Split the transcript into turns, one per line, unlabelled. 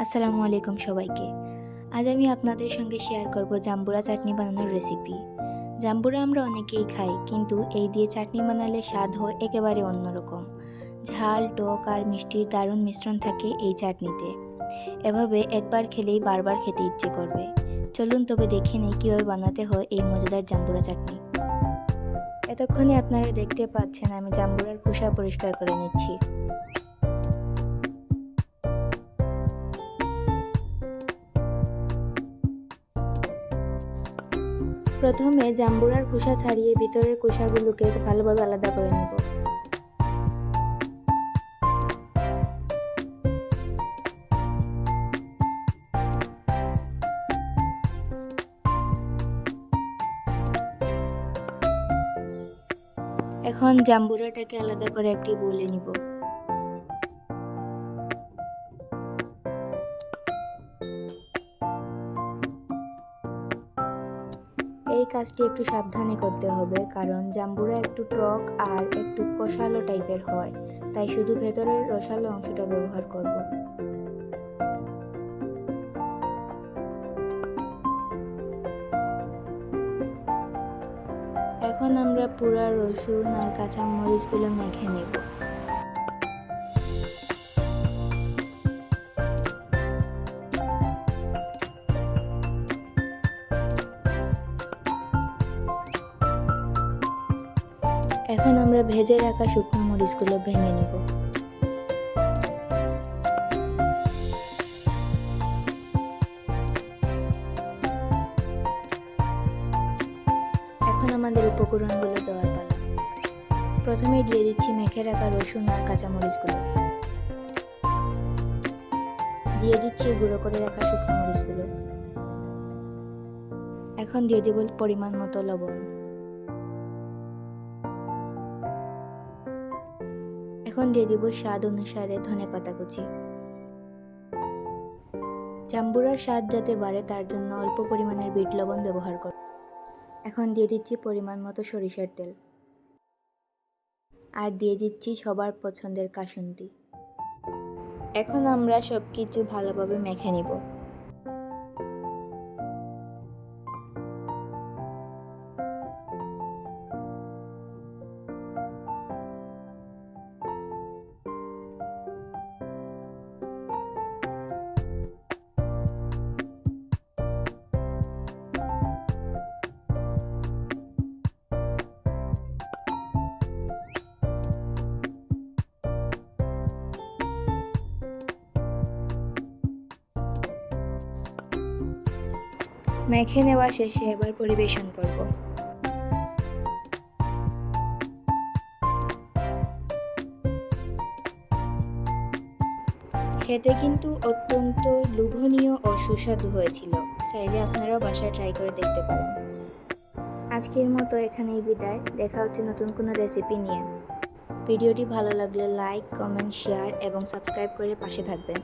আসসালামু আলাইকুম সবাইকে। আজ আমি আপনাদের সঙ্গে শেয়ার করব জাম্বুরা চাটনি বানানোর রেসিপি। জাম্বুরা আমরা অনেকেই খাই, কিন্তু এই দিয়ে চাটনি বানালে স্বাদ হয় একেবারে অন্যরকম। ঝাল, টক আর মিষ্টির দারুণ মিশ্রণ থাকে এই চাটনিতে। এভাবে একবার খেলেই বারবার খেতে ইচ্ছে করবে। চলুন তবে দেখে নেই কীভাবে বানাতে হয় এই মজাদার জাম্বুরা চাটনি। এতক্ষণে আপনারা দেখতে পাচ্ছেন আমি জাম্বুরার খোসা পরিষ্কার করে নিচ্ছি। প্রথমে জাম্বুরার খোসা ছাড়িয়ে ভিতরের খোসাগুলোকে ভালোভাবে আলাদা করে নেব। এখন জাম্বুরাটাকে আলাদা করে একটি বলে নিব। এই কাজটি একটু সাবধানে করতে হবে, কারণ জাম্বুরা একটু টক আর একটু কষালো টাইপের হয়, তাই শুধু ভেতরের রসালো অংশটা ব্যবহার করব। এখন আমরা পুরা রসুন আর কাঁচা মরিচগুলো মেখে নেব। এখন আমরা ভেজে রাখা শুকনো মরিচগুলো ভেঙে নেব। এখন আমাদের উপকরণগুলো দেওয়ার পালা। প্রথমে দিয়ে দিচ্ছি মেখে রাখা রসুন আর কাঁচা মরিচগুলো। দিয়ে দিচ্ছি গুঁড়ো করে রাখা শুকনো মরিচগুলো। এখন দিয়ে দেব পরিমাণ মতো লবণ। এখন দিয়ে দিব স্বাদ অনুসারে ধনেপাতা কুচি। জাম্বুরার স্বাদ যাতে বাড়ে তার জন্য অল্প পরিমাণের বিট লবণ ব্যবহার করব। এখন দিয়ে দিচ্ছি পরিমাণ মতো সরিষার তেল, আর দিয়ে দিচ্ছি সবার পছন্দের কাসুন্দি। এখন আমরা সবকিছু ভালোভাবে মেখে নিব। মেখে নেওয়া শেষে এবার পরিবেশন করব। খেতে কিন্তু অত্যন্ত লোভনীয় ও সুস্বাদু হয়েছিল। চাইলে আপনারাও বাসায় ট্রাই করে দেখতে পারেন। আজকের মতো এখানেই বিদায়। দেখা হচ্ছে নতুন কোনো রেসিপি নিয়ে। ভিডিওটি ভালো লাগলে লাইক, কমেন্ট, শেয়ার এবং সাবস্ক্রাইব করে পাশে থাকবেন।